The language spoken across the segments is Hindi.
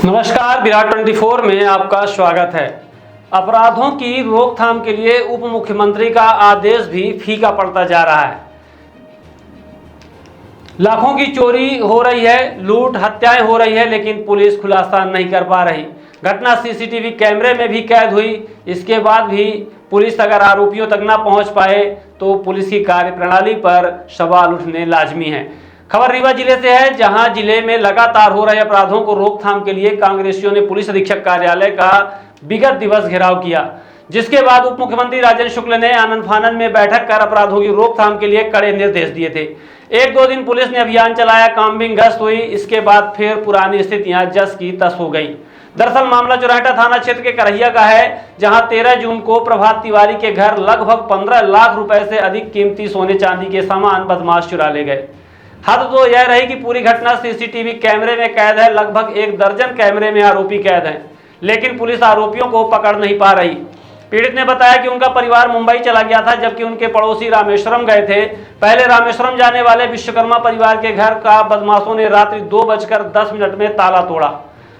नमस्कार, विराट 24 में आपका स्वागत है। अपराधों की रोकथाम के लिए उप मुख्यमंत्री का आदेश भी फीका पड़ता जा रहा है। लाखों की चोरी हो रही है, लूट हत्याएं हो रही है, लेकिन पुलिस खुलासा नहीं कर पा रही। घटना सीसीटीवी कैमरे में भी कैद हुई। इसके बाद भी पुलिस अगर आरोपियों तक ना पहुंच पाए तो पुलिस की कार्यप्रणाली पर सवाल उठने लाजमी है। खबर रीवा जिले से है, जहां जिले में लगातार हो रहे अपराधों को रोकथाम के लिए कांग्रेसियों ने पुलिस अधीक्षक कार्यालय का विगत दिवस घेराव किया, जिसके बाद उप मुख्यमंत्री राजेंद्र शुक्ल ने आनंद फानन में बैठक कर अपराधों की रोकथाम के लिए कड़े निर्देश दिए थे। एक दो दिन पुलिस ने अभियान चलाया, काम्बिंग गश्त हुई, इसके बाद फिर पुरानी स्थितियां जस की तस हो गई। दरअसल मामला चौराहा थाना क्षेत्र के करहिया का है, जहां 13 जून को प्रभात तिवारी के घर लगभग 15 लाख रुपए से अधिक कीमती सोने चांदी के सामान बदमाश चुरा ले गए। हद तो यह रही कि पूरी घटना सीसीटीवी कैमरे में कैद है। लगभग 1 दर्जन कैमरे में आरोपी कैद हैं, लेकिन पुलिस आरोपियों को पकड़ नहीं पा रही। पीड़ित ने बताया कि उनका परिवार मुंबई चला गया था, जबकि उनके पड़ोसी रामेश्वरम गए थे। पहले रामेश्वरम जाने वाले विश्वकर्मा परिवार के घर का बदमाशों ने रात्रि 2:10 में ताला तोड़ा।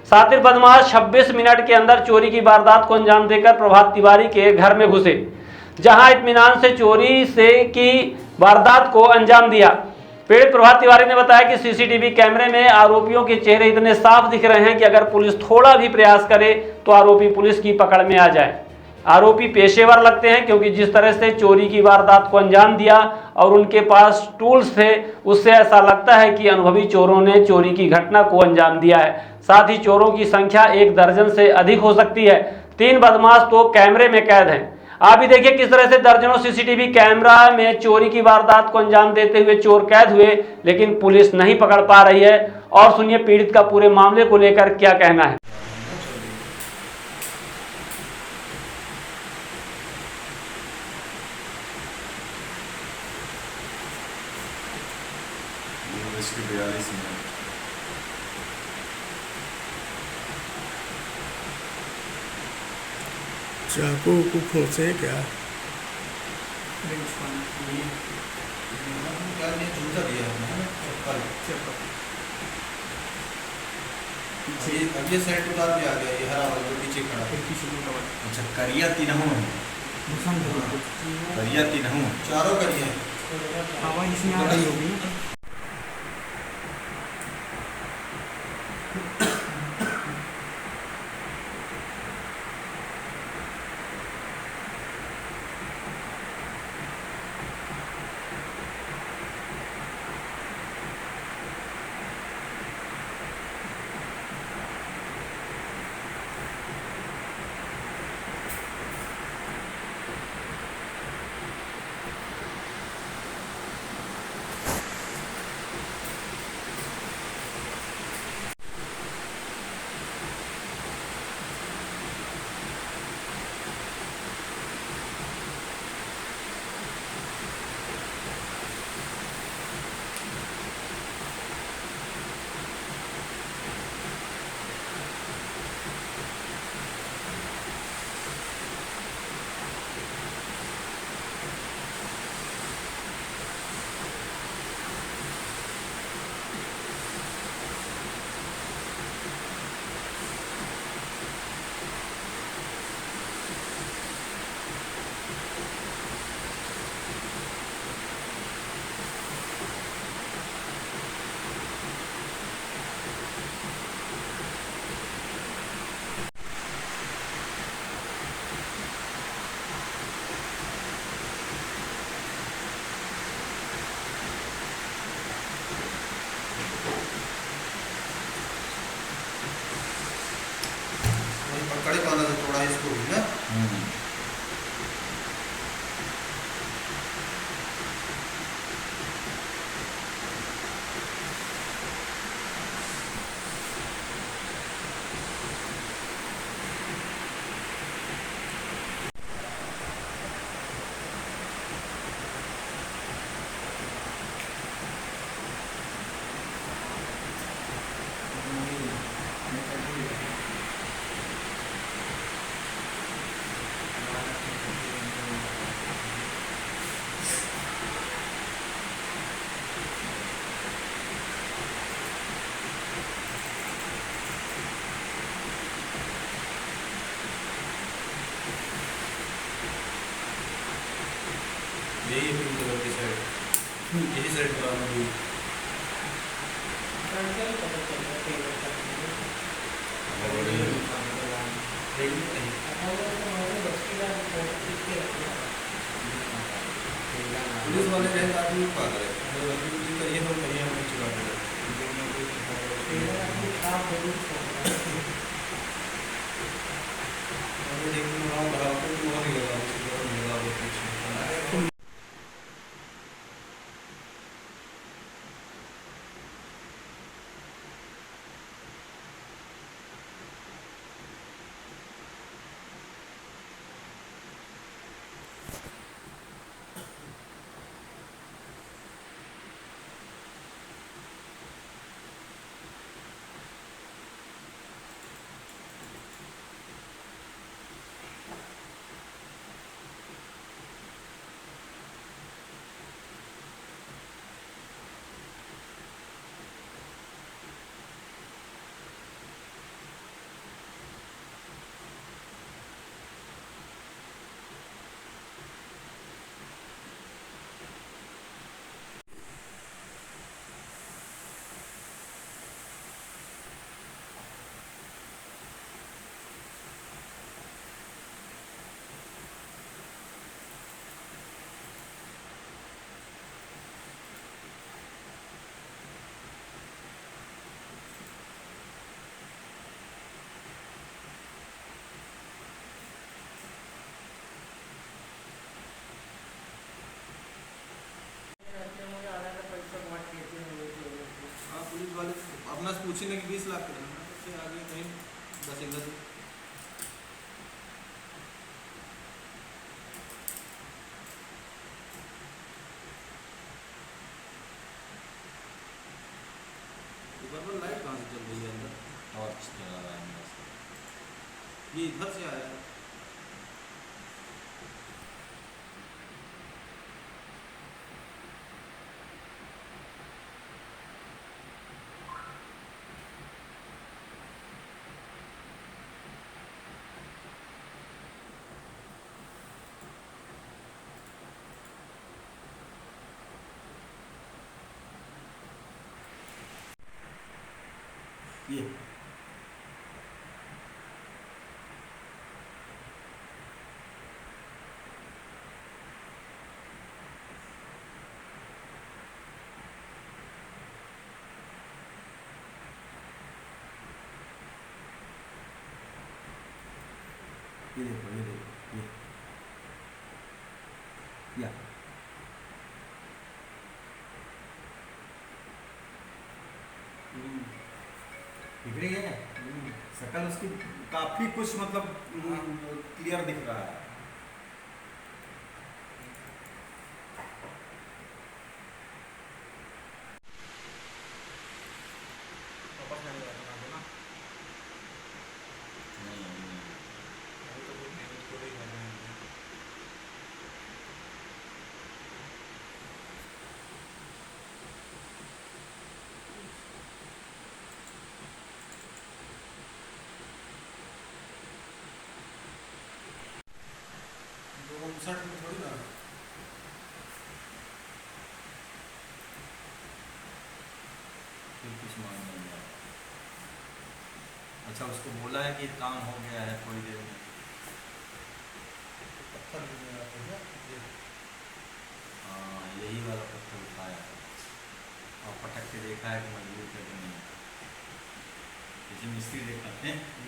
शातिर बदमाश 26 मिनट के अंदर चोरी की वारदात को अंजाम देकर प्रभात तिवारी के घर में घुसे, जहां इत्मीनान से चोरी की वारदात को अंजाम दिया। पीड़ित प्रभात तिवारी ने बताया कि सीसीटीवी कैमरे में आरोपियों के चेहरे इतने साफ दिख रहे हैं कि अगर पुलिस थोड़ा भी प्रयास करे तो आरोपी पुलिस की पकड़ में आ जाए। आरोपी पेशेवर लगते हैं, क्योंकि जिस तरह से चोरी की वारदात को अंजाम दिया और उनके पास टूल्स थे, उससे ऐसा लगता है कि अनुभवी चोरों ने चोरी की घटना को अंजाम दिया है। साथ ही चोरों की संख्या 1 दर्जन से अधिक हो सकती है। 3 बदमाश तो कैमरे में कैद हैं। आप भी देखिए किस तरह से दर्जनों सीसीटीवी कैमरा में चोरी की वारदात को अंजाम देते हुए चोर कैद हुए, लेकिन पुलिस नहीं पकड़ पा रही है। और सुनिए पीड़ित का पूरे मामले को लेकर क्या कहना है। चाकू को खोसे क्या अगले साइड उतार भी आ गया, ये हरा वाला जो पीछे खड़ा है। अच्छा, करिया तीनों है, करिया तीनों, चारों करिया आवाज इसमें आ रही होगी। कड़े पाना से थोड़ा इसको भी ना यही साइड पर आना दूर पुलिस वाले रहे आदमी पाग रहे करिए तो करिए हम चुरा दे पुलिस वाले अपना से पूछे कि 20 लाख के आगे कहीं 10 लाइट कहाँ से चल रही है अंदर टॉर्च चला रहा है अंदर से ये इधर से आया है ये देखो ये या दिख रही है शक्ल उसकी काफी कुछ मतलब क्लियर दिख रहा है शर्ट में थोड़ी ना कुछ मान नहीं रहा अच्छा उसको बोला है कि काम हो गया है थोड़ी देर में पत्थर हाँ यही वाला पत्थर उठाया और पटक के देखा है कि मजबूर करके नहीं जैसे मिस्त्री देखते हैं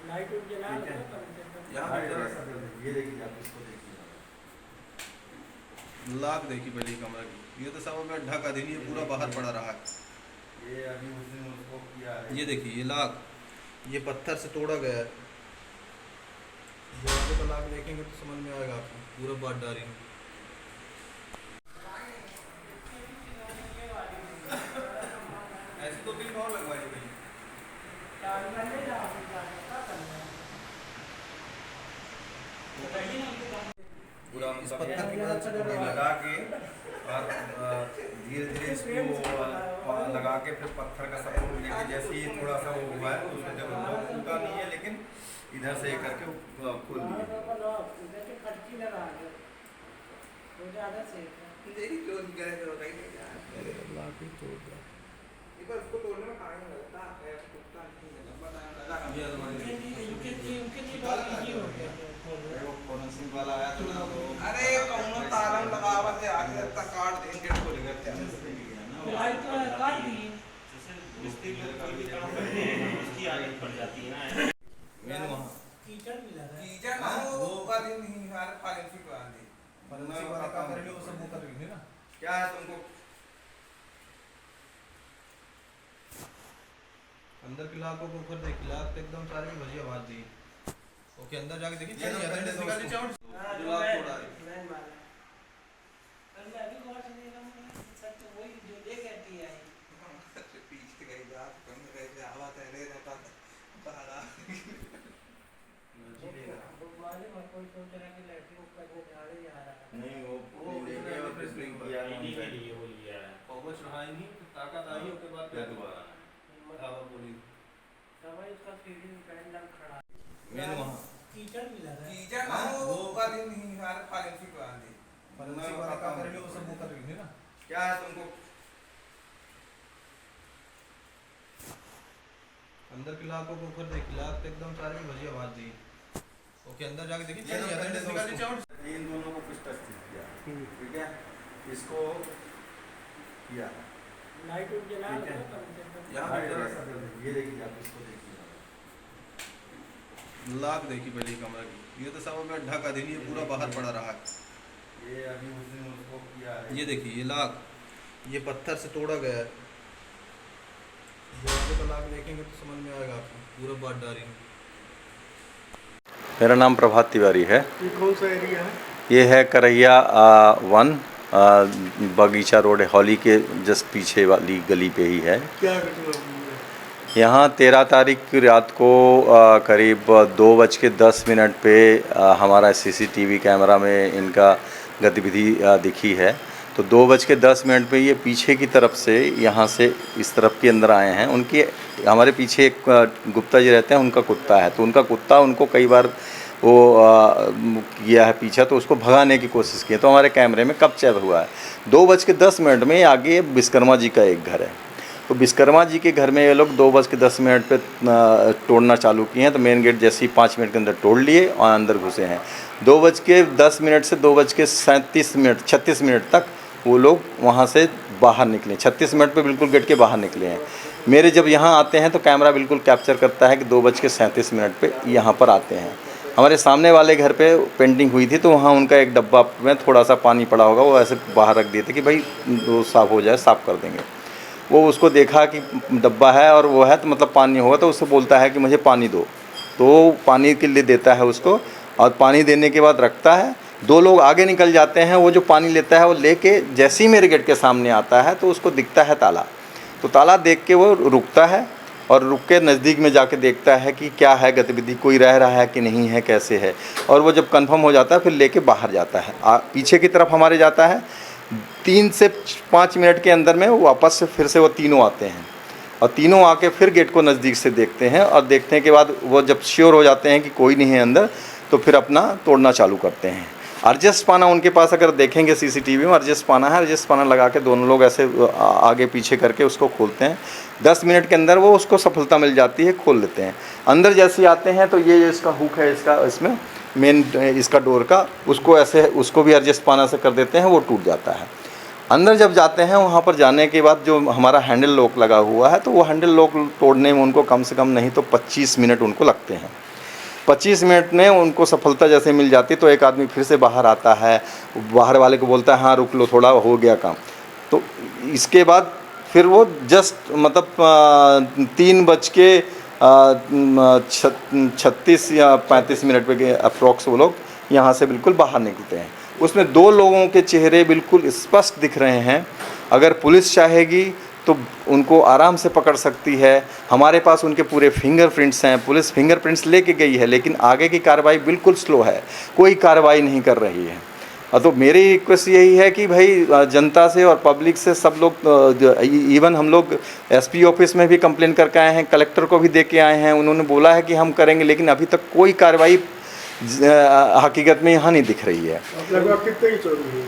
लाइट उठ जला ठीक है। यहाँ पे जरा ये देखिए आप इसको देखिए लाख देखी पहले ही कमरा की, ये तो सब में ढका दी नहीं, ये पूरा बाहर पड़ा रहा है। ये अभी उसने उसको किया है। ये देखिए ये लाख, ये पत्थर से तोड़ा गया है। जो आगे का लाख देखेंगे तो समझ में आएगा आपको, पूरा बात डारी है। ऐसे तो बिल और लगवाई गई। पूरा इस पत्थर की मदद से लगा के और धीरे धीरे इसको लगा के फिर पत्थर का सपोर्ट लेके जैसे ही थोड़ा सा वो हुआ है तो उसको जब टूटा नहीं है, लेकिन इधर से करके खोल दिया। लाख ही तोड़ दिया। वाला आया था ना, अरे कौनो तारम लगावत है आगे तक काट देंगे खोल गए लाइट तो काट दी। उसकी आदत पड़ जाती है ना। मेन वहां कीचड़ भी लगा है। कीचड़ ना वो वाली नहीं हर फारेंसी को आंधी फारेंसी वाला का कर लियो सब वो कर रही है ना। क्या है तुमको अंदर की लाखों को ऊपर देख, लाख तो एकदम सारी भजी आवाज दी। ओके अंदर जाके देखिए ये तो पहले तो उसको- हाँ, जो जो लाख है, तोड़ा है। मैन वाला। अरे अभी गौर से देखा मैंने, सच तो वही जो ले कहती है। पीछे गई जात कम गई से हवा तहरे रहता बाहर वो वाले में कोई सोच रहा है कि लड़की को करने झाड़े जा रहा है। नहीं वो लेके और फिर स्प्रिंग किया पहुंच रहा ही नहीं, ताकत आई उसके बाद फिर दोबारा हवा बोली तभी उसका सीढ़ी में पैर लग खड़ा है। मेन वहां कीचड़ भी लगा है। कीचड़ ना वो वाली नहीं हर फारेंसी को आंधी फारेंसी वाला का कर लियो सब वो कर रही है ना। क्या है तुमको अंदर की लाखों को ऊपर देख, लाख तो एकदम सारी भजी आवाज दी। ओके अंदर जाके देखिए ये तो पहले तो निकाली उसको- चाउर इन दोनों को कुछ टच किया, ठीक है, इसको किया, लाइट उठ जला ठीक है। यहाँ पे जरा ये देखिए आप इसको देखिए लाख देखी पहले ही कमरा की, ये तो सब में ढका दी नहीं, ये पूरा बाहर पड़ा रहा है। ये अभी उसने उसको किया है। ये देखिए ये लाख, ये पत्थर से तोड़ा गया है। जो आगे का लाख देखेंगे तो समझ में आएगा आपको, पूरा बात डारी है। मेरा नाम प्रभात तिवारी है। ये कौन सा एरिया है? ये है करैया 1 बगीचा रोड हॉली के जस्ट पीछे वाली गली पे ही है। क्या घटना हुई है? यहाँ 13 तारीख की रात को करीब 2:10 पे हमारा सीसीटीवी कैमरा में इनका गतिविधि दिखी है। तो 2:10 पे ये पीछे की तरफ से यहाँ से इस तरफ के अंदर आए हैं। उनके हमारे पीछे एक गुप्ता जी रहते हैं, उनका कुत्ता है, तो उनका कुत्ता उनको कई बार वो किया है पीछा, तो उसको भगाने की कोशिश की, तो हमारे कैमरे में कैप्चर हुआ है। 2:10 में आगे विश्वकर्मा जी का एक घर है, तो विश्वकर्मा जी के घर में ये लोग 2:10 पे तोड़ना चालू किए हैं। तो मेन गेट जैसे ही 5 मिनट के अंदर तोड़ लिए और अंदर घुसे हैं। 2:10 से 2:36 मिनट तक वो लोग वहाँ से बाहर निकले। 36 मिनट पे बिल्कुल गेट के बाहर निकले हैं। मेरे जब यहाँ आते हैं तो कैमरा बिल्कुल कैप्चर करता है कि 2:37 पे यहाँ पर आते हैं। हमारे सामने वाले घर पे पेंटिंग हुई थी, तो वहाँ उनका एक डब्बा में थोड़ा सा पानी पड़ा होगा, वो ऐसे बाहर रख दिए थे कि भाई वो साफ़ हो जाए, साफ़ कर देंगे। वो उसको देखा कि डब्बा है और वो है, तो मतलब पानी होगा, तो उससे बोलता है कि मुझे पानी दो, तो पानी के लिए देता है उसको, और पानी देने के बाद रखता है। 2 लोग आगे निकल जाते हैं। वो जो पानी लेता है वो लेके जैसे ही मेरे गेट के सामने आता है तो उसको दिखता है ताला, तो ताला देख के वो रुकता है और रुक के नज़दीक में जाके देखता है कि क्या है गतिविधि, कोई रह रहा है कि नहीं है, कैसे है। और वो जब कंफर्म हो जाता है फिर लेके बाहर जाता है, पीछे की तरफ हमारे जाता है। 3 से 5 मिनट के अंदर में वापस से फिर से वो तीनों आते हैं, और तीनों आके फिर गेट को नज़दीक से देखते हैं, और देखने के बाद वो जब श्योर हो जाते हैं कि कोई नहीं है अंदर, तो फिर अपना तोड़ना चालू करते हैं। अर्जेस्ट पाना उनके पास अगर देखेंगे सीसीटीवी में, अर्जेस्ट पाना है, अर्जेस्ट पाना लगा के दोनों लोग ऐसे आगे पीछे करके उसको खोलते हैं। 10 मिनट के अंदर वो उसको सफलता मिल जाती है, खोल लेते हैं। अंदर जैसे ही आते हैं तो ये इसका हुक है, इसका इसमें मेन इसका डोर का, उसको ऐसे उसको भी अर्जेस्ट पाना से कर देते हैं, वो टूट जाता है। अंदर जब जाते हैं वहाँ पर जाने के बाद जो हमारा हैंडल लॉक लगा हुआ है तो वो हैंडल लॉक तोड़ने में उनको कम से कम नहीं तो 25 मिनट उनको लगते हैं। 25 मिनट में उनको सफलता जैसे मिल जाती तो एक आदमी फिर से बाहर आता है, बाहर वाले को बोलता है हाँ रुक लो थोड़ा हो गया काम। तो इसके बाद फिर वो जस्ट मतलब 3:36 या 35 मिनट पे अप्रॉक्स वो लोग यहाँ से बिल्कुल बाहर निकलते हैं। उसमें 2 लोगों के चेहरे बिल्कुल स्पष्ट दिख रहे हैं। अगर पुलिस चाहेगी तो उनको आराम से पकड़ सकती है। हमारे पास उनके पूरे फिंगरप्रिंट्स हैं, पुलिस फिंगरप्रिंट्स लेके गई है, लेकिन आगे की कार्रवाई बिल्कुल स्लो है, कोई कार्रवाई नहीं कर रही है। तो मेरी रिक्वेस्ट यही है कि भाई जनता से और पब्लिक से सब लोग, इवन हम लोग एसपी ऑफिस में भी कंप्लेन करके आए हैं, कलेक्टर को भी दे के आए हैं, उन्होंने बोला है कि हम करेंगे, लेकिन अभी तक कोई कार्रवाई हकीकत में यहाँ नहीं दिख रही है। लगभग कितने की चोरी हुई?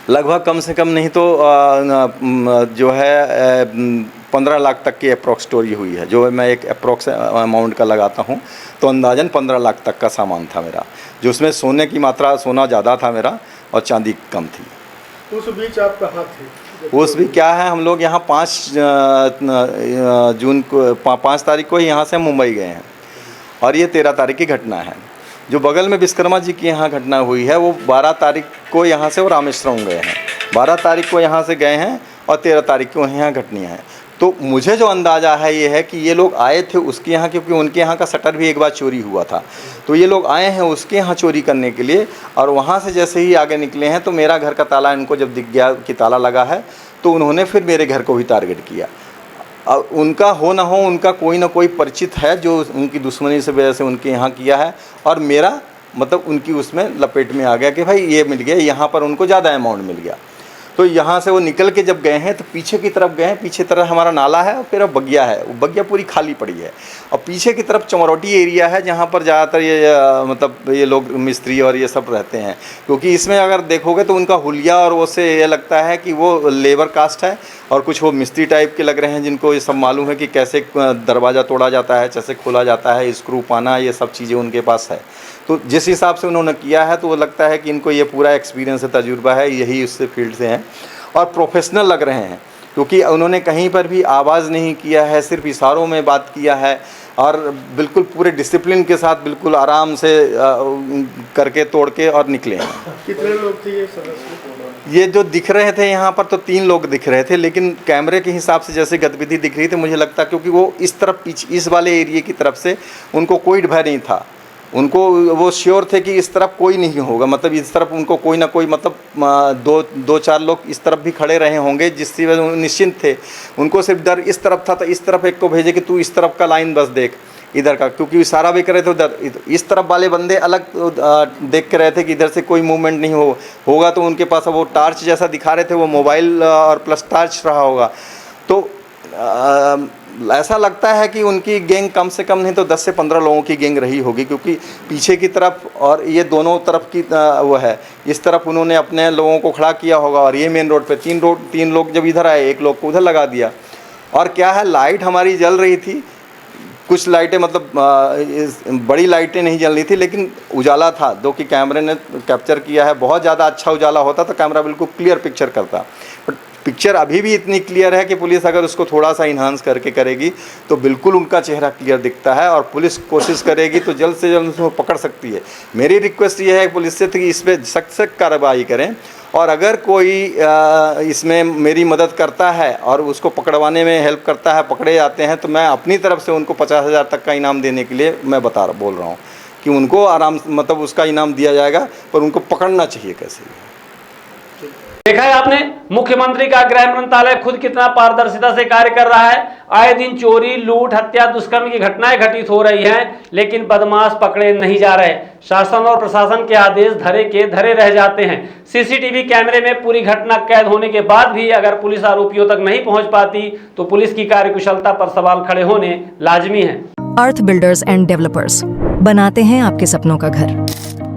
लगभग कम से कम नहीं तो जो है 15 लाख तक की अप्रॉक्स चोरी हुई है। जो मैं एक अप्रॉक्स अमाउंट का लगाता हूँ तो अंदाजन 15 लाख तक का सामान था मेरा, जो उसमें सोने की मात्रा, सोना ज़्यादा था मेरा और चांदी कम थी। उस बीच आप कहाँ थे? उस भी क्या है, हम लोग यहाँ 5 तारीख को यहाँ से मुंबई गए हैं और ये 13 तारीख की घटना है। जो बगल में विश्वकर्मा जी की यहाँ घटना हुई है वो 12 तारीख को यहाँ से वो रामेश्वरम गए हैं, 12 तारीख को यहाँ से गए हैं और 13 तारीख को यहाँ घटनियाँ हैं। तो मुझे जो अंदाज़ा है ये है कि ये लोग आए थे उसके यहाँ, क्योंकि उनके यहाँ का शटर भी एक बार चोरी हुआ था, तो ये लोग आए हैं उसके यहाँ चोरी करने के लिए और वहाँ से जैसे ही आगे निकले हैं तो मेरा घर का ताला इनको जब दिख गया कि ताला लगा है तो उन्होंने फिर मेरे घर को भी टारगेट किया। अब उनका हो ना हो, उनका कोई ना कोई परिचित है जो उनकी दुश्मनी से वजह से उनके यहाँ किया है और मेरा मतलब उनकी उसमें लपेट में आ गया कि भाई ये मिल गया, यहाँ पर उनको ज़्यादा अमाउंट मिल गया। तो यहाँ से वो निकल के जब गए हैं तो पीछे की तरफ गए हैं, पीछे तरफ हमारा नाला है और फिर अब बगिया है, वो बगिया पूरी खाली पड़ी है और पीछे की तरफ चमरौटी एरिया है जहाँ पर ज़्यादातर ये मतलब ये लोग मिस्त्री और ये सब रहते हैं। क्योंकि इसमें अगर देखोगे तो उनका हुलिया और वो से ये लगता है कि वो लेबर कास्ट है और कुछ वो मिस्त्री टाइप के लग रहे हैं जिनको ये सब मालूम है कि कैसे दरवाज़ा तोड़ा जाता है, कैसे खोला जाता है, स्क्रू पाना, ये सब चीज़ें उनके पास है। तो जिस हिसाब से उन्होंने किया है तो वो लगता है कि इनको ये पूरा एक्सपीरियंस है, तजुर्बा है, यही उससे फील्ड से हैं और प्रोफेशनल लग रहे हैं। क्योंकि उन्होंने कहीं पर भी आवाज़ नहीं किया है, सिर्फ इशारों में बात किया है और बिल्कुल पूरे डिसिप्लिन के साथ बिल्कुल आराम से करके तोड़ के और निकले हैं। कितने लोग थे ये सदस्य? ये जो दिख रहे थे यहाँ पर तो 3 लोग दिख रहे थे, लेकिन कैमरे के हिसाब से जैसे गतिविधि दिख रही थी मुझे लगता, क्योंकि वो इस तरफ पीछे इस वाले एरिया की तरफ से उनको कोई भय नहीं था, उनको वो श्योर थे कि इस तरफ कोई नहीं होगा, मतलब इस तरफ उनको कोई ना कोई मतलब 2-4 लोग इस तरफ भी खड़े रहे होंगे जिसकी वजह से निश्चिंत थे। उनको सिर्फ डर इस तरफ था, तो इस तरफ एक को भेजे कि तू इस तरफ का लाइन बस देख इधर का, क्योंकि इशारा भी करे थे उधर। इस तरफ वाले बंदे अलग देख के रहे थे कि इधर से कोई मूवमेंट नहीं होगा, तो उनके पास वो टार्च जैसा दिखा रहे थे, वो मोबाइल और प्लस टार्च रहा होगा। तो ऐसा लगता है कि उनकी गैंग कम से कम नहीं तो 10 से 15 लोगों की गैंग रही होगी, क्योंकि पीछे की तरफ और ये दोनों तरफ की वो है, इस तरफ उन्होंने अपने लोगों को खड़ा किया होगा और ये मेन रोड पे 3 लोग जब इधर आए, एक लोग को उधर लगा दिया। और क्या है, लाइट हमारी जल रही थी, कुछ लाइटें मतलब बड़ी लाइटें नहीं जल रही थी, लेकिन उजाला था जो कि कैमरे ने कैप्चर किया है। बहुत ज़्यादा अच्छा उजाला होता तो कैमरा बिल्कुल क्लियर पिक्चर करता, बट पिक्चर अभी भी इतनी क्लियर है कि पुलिस अगर उसको थोड़ा सा इन्हांस करके करेगी तो बिल्कुल उनका चेहरा क्लियर दिखता है और पुलिस कोशिश करेगी तो जल्द से जल्द उसको पकड़ सकती है। मेरी रिक्वेस्ट ये है पुलिस से कि इस पर सख्त से कार्रवाई करें और अगर कोई इसमें मेरी मदद करता है और उसको पकड़वाने में हेल्प करता है, पकड़े जाते हैं, तो मैं अपनी तरफ से उनको 50,000 तक का इनाम देने के लिए मैं बोल रहा हूँ कि उनको आराम मतलब उसका इनाम दिया जाएगा, पर उनको पकड़ना चाहिए कैसे। देखा है आपने, मुख्यमंत्री का गृह मंत्रालय खुद कितना पारदर्शिता से कार्य कर रहा है। आए दिन चोरी, लूट, हत्या, दुष्कर्म की घटनाएं घटित हो रही हैं, लेकिन बदमाश पकड़े नहीं जा रहे। शासन और प्रशासन के आदेश धरे के धरे रह जाते हैं। सीसीटीवी कैमरे में पूरी घटना कैद होने के बाद भी अगर पुलिस आरोपियों तक नहीं पहुंच पाती तो पुलिस की कार्यकुशलता पर सवाल खड़े होने लाजमी है। अर्थ बिल्डर्स एंड डेवलपर्स बनाते हैं आपके सपनों का घर।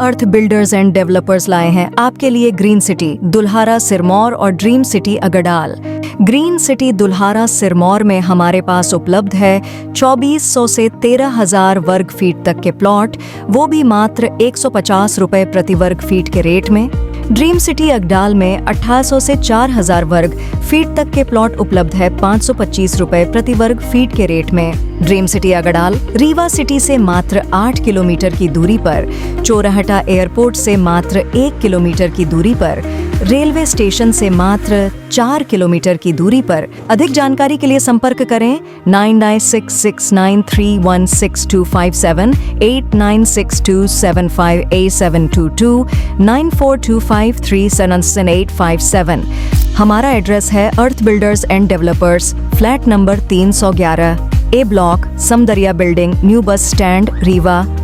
अर्थ बिल्डर्स एंड डेवलपर्स लाए हैं आपके लिए ग्रीन सिटी दुल्हारा सिरमौर और dream city Agdal. Green city Dulhara Sirmaur में हमारे पास उपलब्ध है 2400 से 13,000 वर्ग फीट तक के प्लॉट, वो भी मात्र 150 रुपए प्रति वर्ग फीट के रेट में। ड्रीम सिटी अगडाल में 1800 से 4000 वर्ग फीट तक के प्लॉट उपलब्ध है 525 रुपए प्रति वर्ग फीट के रेट में। Dream city Agdal Rewa city से मात्र 8 किलोमीटर की दूरी पर, चोराहटा एयरपोर्ट से मात्र 1 किलोमीटर की दूरी पर, रेलवे स्टेशन से मात्र 4 किलोमीटर की दूरी पर। अधिक जानकारी के लिए संपर्क करें 9966931627, 8962758722, 9425377857। हमारा एड्रेस है earth builders and developers, flat number 311, A block, Samdariya building, new bus stand, Rewa.